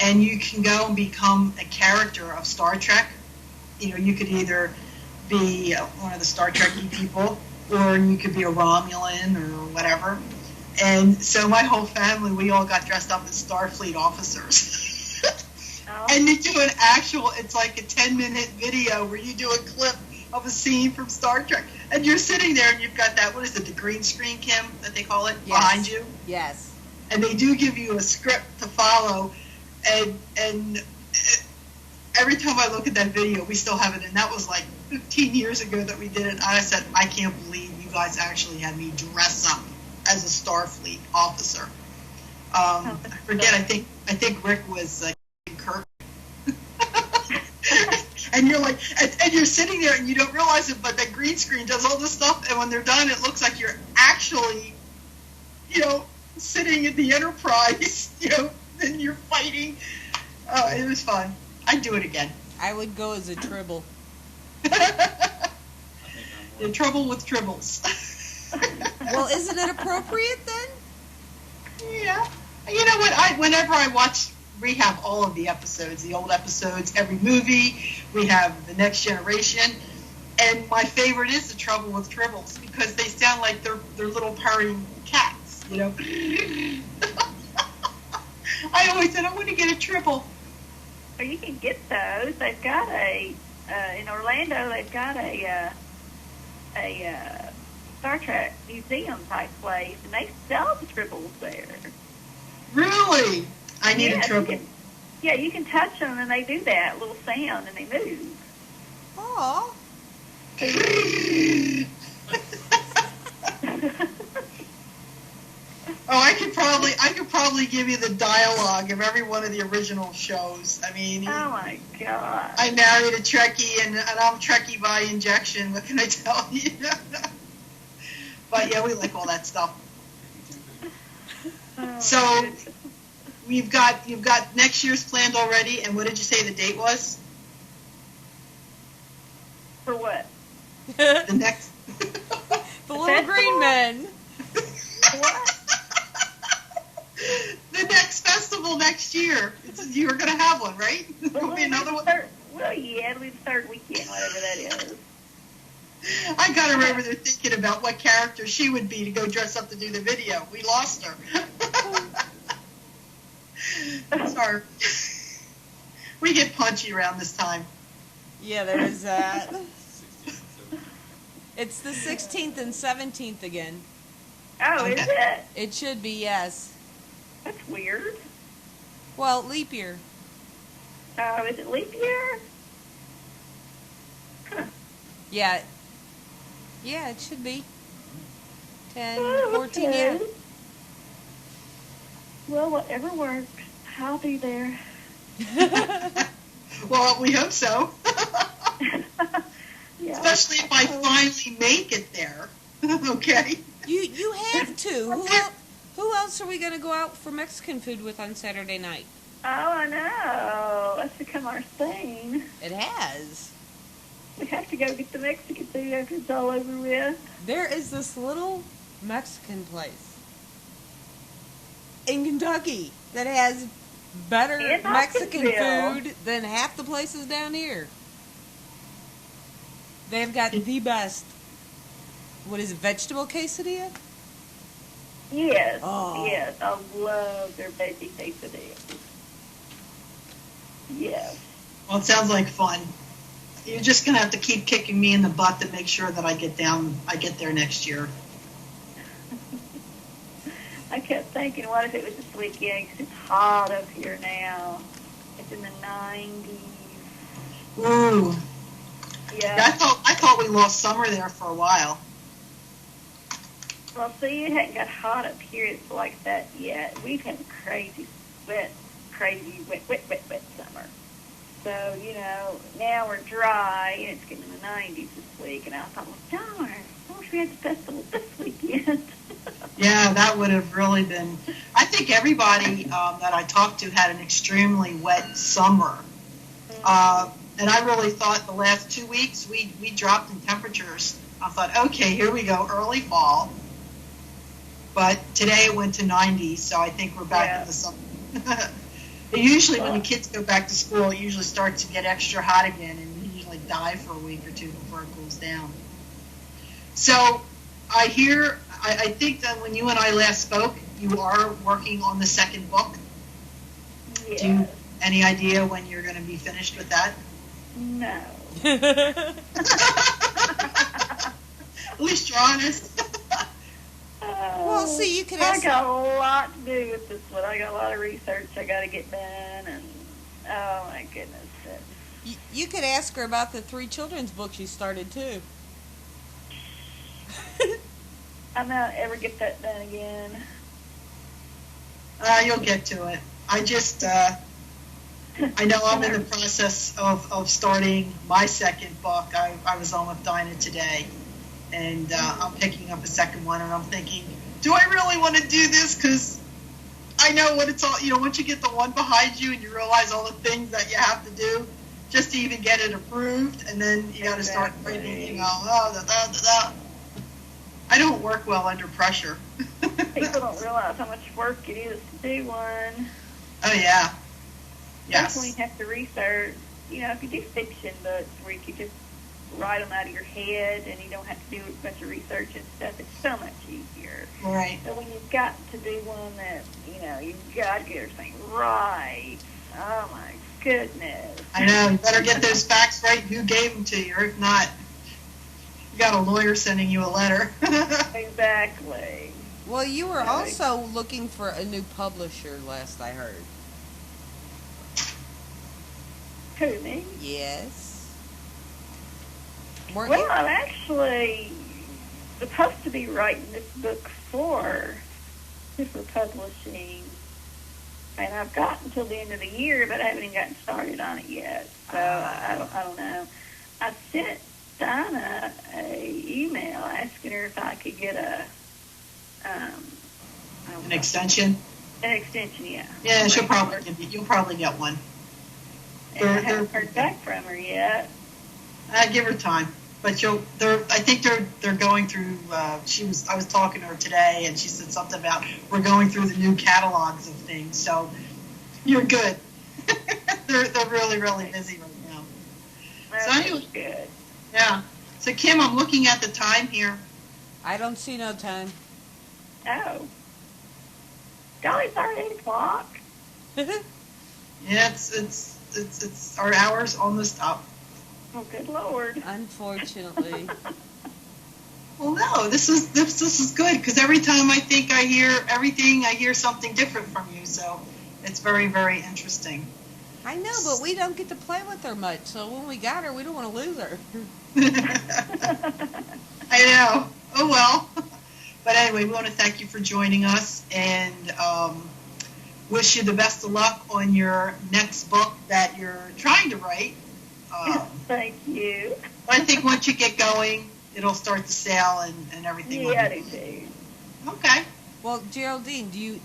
and you can go and become a character of Star Trek. You know, you could either be one of the Star Trek-y people, or you could be a Romulan or whatever. And so my whole family, we all got dressed up as Starfleet officers. Oh. And you do an actual, it's like a 10-minute video where you do a clip of a scene from Star Trek. And you're sitting there and you've got that, what is it, the green screen, Kim, that they call it, Yes. behind you? Yes. And they do give you a script to follow. And every time I look at that video, we still have it. And that was like 15 years ago that we did it. And I said, I can't believe you guys actually had me dress up as a Starfleet officer. I forget, I think Rick was Kirk. And you're like, and you're sitting there and you don't realize it, but that green screen does all this stuff, and when they're done, it looks like you're actually, you know, sitting in the Enterprise, you know, and you're fighting. It was fun. I'd do it again. I would go as a Tribble. In trouble with tribbles. Well, isn't it appropriate then? Yeah. You know what? Whenever I watch Rehab, all of the episodes, the old episodes, every movie, we have The Next Generation, and my favorite is The Trouble with Tribbles because they sound like they're little purring cats, you know. I always said I want to get a Tribble. Well, you can get those. They've got in Orlando, they've got a Star Trek museum type place, and they sell the Tribbles there. Really? I need a Tribble. You can touch them, and they do that little sound, and they move. Aw. Oh, I could probably give you the dialogue of every one of the original shows. I mean, Oh my God! I married a Trekkie, and I'm Trekkie by injection. What can I tell you? But yeah, we like all that stuff. Oh, So goodness. you've got next year's planned already, and what did you say the date was? For what? The next. The little green men. What? The next festival next year. You're going to have one, right? There'll be another one. Well, yeah, it'll be the third weekend, whatever that is. I got her over there thinking about what character she would be to go dress up to do the video. We lost her. Sorry. We get punchy around this time. Yeah, there is that. It's the 16th and 17th again. Oh, is it? It should be, yes. That's weird. Well, leap year. Oh, is it leap year? Huh. Yeah. Yeah, it should be. 10, Oh, 14, okay. yeah. Well, whatever works. I'll be there. Well, we hope so. Yeah. Especially if I finally make it there. Okay. You have to. Who else are we going to go out for Mexican food with on Saturday night? Oh, I know. That's become our thing. It has. We have to go get the Mexican food after it's all over with. There is this little Mexican place in Kentucky that has better In Mexican Hopkinsville. food than half the places down here. They've got the best, what is it, vegetable quesadilla? Yes, Oh. yes. I love their veggie quesadillas. Yes. Well, it sounds like fun. You're just gonna have to keep kicking me in the butt to make sure that I get there next year. I kept thinking, what if it was this weekend? 'Cause it's hot up here now. It's in the 90s. Ooh. Yeah. I thought we lost summer there for a while. Well, see, it hadn't got hot up here. It's like that yet. We've had a crazy wet summer. So, now we're dry, and it's getting in the 90s this week. And I thought, well, darn, I wish we had the festival this weekend. Yeah, that would have really been. I think everybody that I talked to had an extremely wet summer. And I really thought the last 2 weeks we dropped in temperatures. I thought, okay, here we go, early fall. But today it went to 90, so I think we're back in the summer. Usually when the kids go back to school, it usually starts to get extra hot again, and we usually die for a week or two before it cools down. So I think that when you and I last spoke, you are working on the second book. Yes. Do you any idea when you're going to be finished with that? No. At least you're honest. Well, see, you could I ask... got a lot to do with this one. I got a lot of research I got to get done, and oh my goodness. You could ask her about the 3 children's books you started, too. I may not ever get that done again. You'll get to it. I just, I know I'm in the process of starting my second book. I was on with Dinah today, and I'm picking up a second one, and I'm thinking, do I really want to do this? Because I know what it's all, once you get the one behind you and you realize all the things that you have to do just to even get it approved, and then you got to start writing, I don't work well under pressure. People don't realize how much work it is to do one. Oh, yeah. That's Yes. when you have to research. If you do fiction books where you can just write them out of your head and you don't have to do a bunch of research and stuff, it's so much easier. Right. But when you've got to do one that, you've got to get everything right. Oh, my goodness. I know. You better get those facts right. Who gave them to you? Or if not, you got a lawyer sending you a letter. Exactly. Well, you were also looking for a new publisher, last I heard. Who, me? Yes. Weren't Well, you? I'm actually supposed to be writing this book for publishing, and I've got until the end of the year, but I haven't even gotten started on it yet. So I don't know. I sent Dinah a email asking her if I could get An extension? An extension, yeah. Yeah, you'll probably get one. And I haven't heard back from her yet. Give her time. But I think they're going through. I was talking to her today, and she said something about we're going through the new catalogs of things. So you're good. they're really busy right now. So anyway, Good. yeah. So Kim, I'm looking at the time here. I don't see no time. Oh. Golly, it's already 8 o'clock. Yeah, it's our hour's almost up. Oh, good Lord. Unfortunately. Well, no, this is good because every time I think I hear everything, I hear something different from you. So it's very, very interesting. I know, but we don't get to play with her much. So when we got her, we don't want to lose her. I know. Oh well. But anyway, we want to thank you for joining us and wish you the best of luck on your next book that you're trying to write. Thank you. I think once you get going, it'll start to sell and everything. Yeah, I do too. Okay. Well, Geraldine, do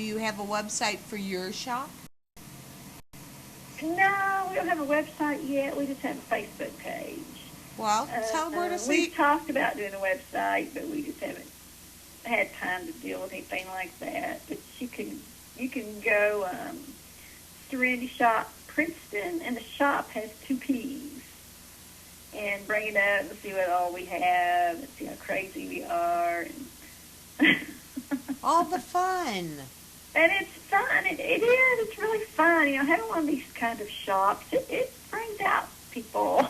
you have a website for your shop? No, we don't have a website yet. We just have a Facebook page. Well, tell them where to see. We've talked about doing a website, but we just haven't had time to deal with anything like that. But you can go Serenity Shop Princeton, and the shop has 2 P's. And bring it up and see what all we have, and see how crazy we are. And All the fun. And it's fun. It is. It's really fun. You know, having one of these kind of shops, it brings out people.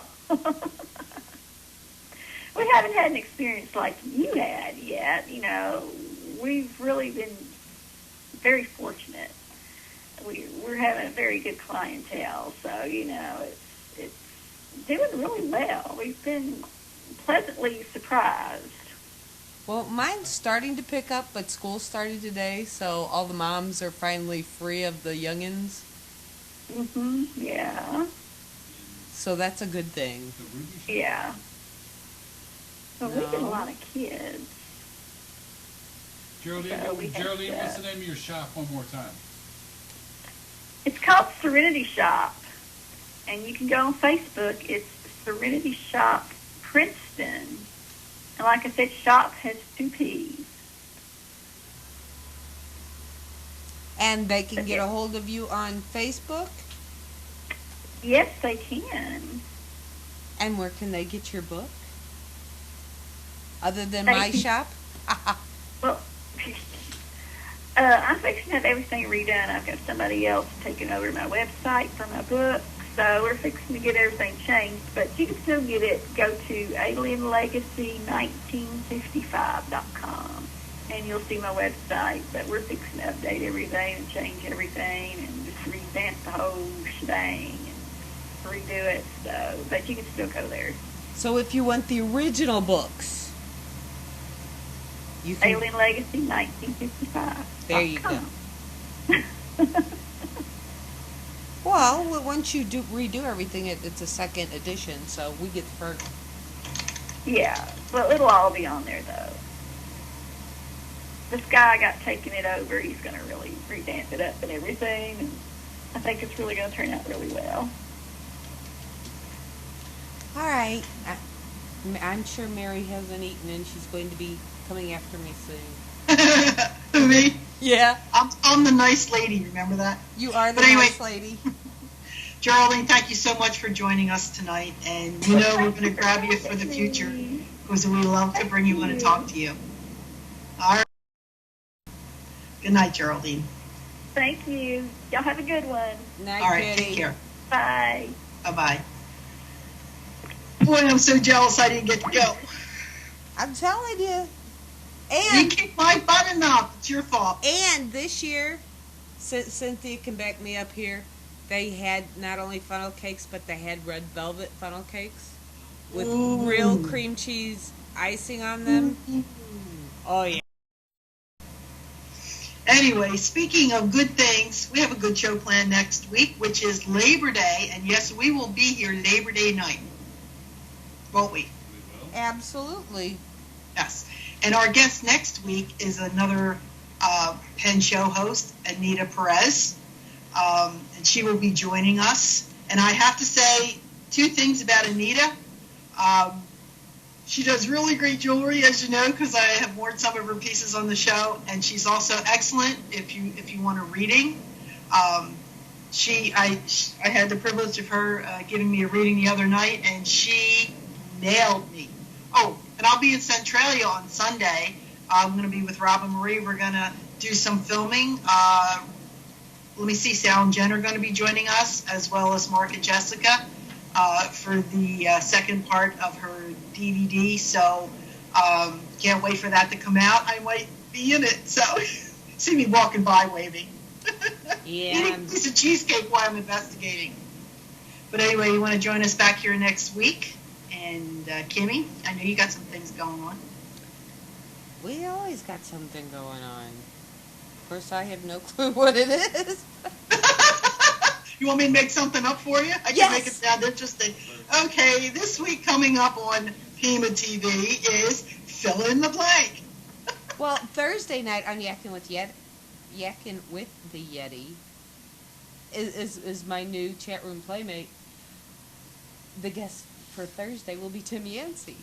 We haven't had an experience like you had yet. You know, we've really been very fortunate. We're having a very good clientele, so, you know, it's doing really well. We've been pleasantly surprised. Well, mine's starting to pick up, but school started today, so all the moms are finally free of the youngins. Yeah. So that's a good thing. Yeah. Well, we get a lot of kids. Geraldine, So what's the name of your shop one more time? It's called Serenity Shop. And you can go on Facebook. It's Serenity Shop Princeton. And like I said, shop has 2 P's. And they can get a hold of you on Facebook? Yes, they can. And where can they get your book? Other than my shop? Well, I'm fixing to have everything redone. I've got somebody else taking over my website for my book. So we're fixing to get everything changed. But you can still get it. Go to alienlegacy1955.com. And you'll see my website. But we're fixing to update everything and change everything and just revamp the whole shebang and redo it. So, but you can still go there. So if you want the original books, you can... Alien Legacy 1955. There you go. Well, once you redo everything, it's a second edition, so we get the first. Yeah, well, it'll all be on there, though. This guy got taking it over. He's going to really revamp it up and everything, and I think it's really going to turn out really well. All right. I'm sure Mary hasn't eaten, and she's going to be coming after me soon. Me? Yeah. I'm the nice lady, remember that? You are the anyway, nice lady. Geraldine, thank you so much for joining us tonight. And you know we're going to grab you for the future because we love to bring you on and talk to you. All right. Good night, Geraldine. Thank you. Y'all have a good one. Night, All right, Kitty. take care. Bye. Bye-bye. Boy, I'm so jealous I didn't get to go. I'm telling you. You And kicked my butt enough. It's your fault. and this year, Cynthia can back me up here, they had not only funnel cakes, but they had red velvet funnel cakes with real cream cheese icing on them. Oh, yeah. Anyway, speaking of good things, we have a good show planned next week, which is Labor Day. And yes, we will be here Labor Day night. Won't we? We will. Absolutely. Yes. And our guest next week is another Penn Show host, Anita Perez. And she will be joining us. And I have to say 2 things about Anita. She does really great jewelry, as you know, because I have worn some of her pieces on the show. And she's also excellent if you want a reading. I had the privilege of her giving me a reading the other night, and she nailed me. Oh, and I'll be in Centralia on Sunday. I'm going to be with Rob and Marie. We're going to do some filming. Let me see, Sal and Jen are going to be joining us, as well as Mark and Jessica, for the second part of her DVD. So can't wait for that to come out. I might be in it, so see me walking by waving. Yeah. Eating a piece of cheesecake while I'm investigating. But anyway, you want to join us back here next week? And Kimmy, I know you got some things going on. We always got something going on. Of course, I have no clue what it is. You want me to make something up for you? I can make it sound interesting. Okay, this week coming up on Pima TV is Fill in the Blank. Well, Thursday night on Yakking with the Yeti is my new chat room playmate. The guest for Thursday will be Tim Yancey.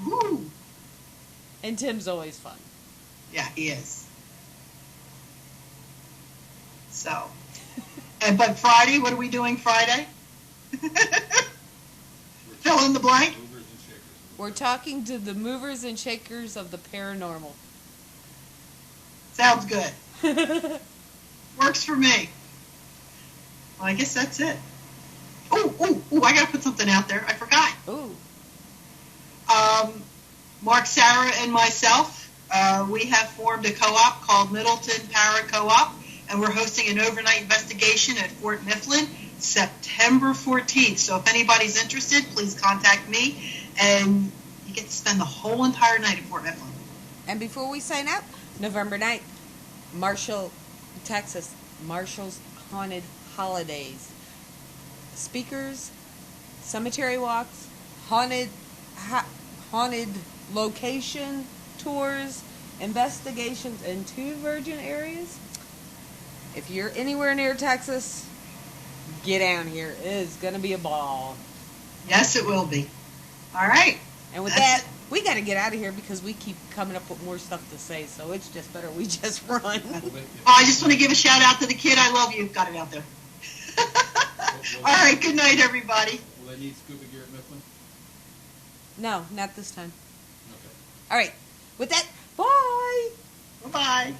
Woo! And Tim's always fun. Yeah, he is. So, but Friday, what are we doing Friday? Fill in the blank. Movers and shakers. We're talking to the movers and shakers of the paranormal. Sounds good. Works for me. Well, I guess that's it. Oh, I gotta put something out there. I forgot. Ooh. Mark, Sarah, and myself, we have formed a co-op called Middleton Para Co-op, and we're hosting an overnight investigation at Fort Mifflin, September 14th. So if anybody's interested, please contact me, and you get to spend the whole entire night at Fort Mifflin. And before we sign out, November 9th, Marshall, Texas, Marshall's Haunted Holidays. Speakers, cemetery walks, haunted location tours, investigations in 2 virgin areas. If you're anywhere near Texas, get down here. It is going to be a ball. Yes, it will be. All right. And with That's that, we got to get out of here because we keep coming up with more stuff to say, so it's just better we just run. I just want to give a shout out to the kid. I love you. Got it out there. All right. Good night, everybody. Will they need scuba gear at Mifflin? No, not this time. Okay. All right. With that, bye. Bye-bye.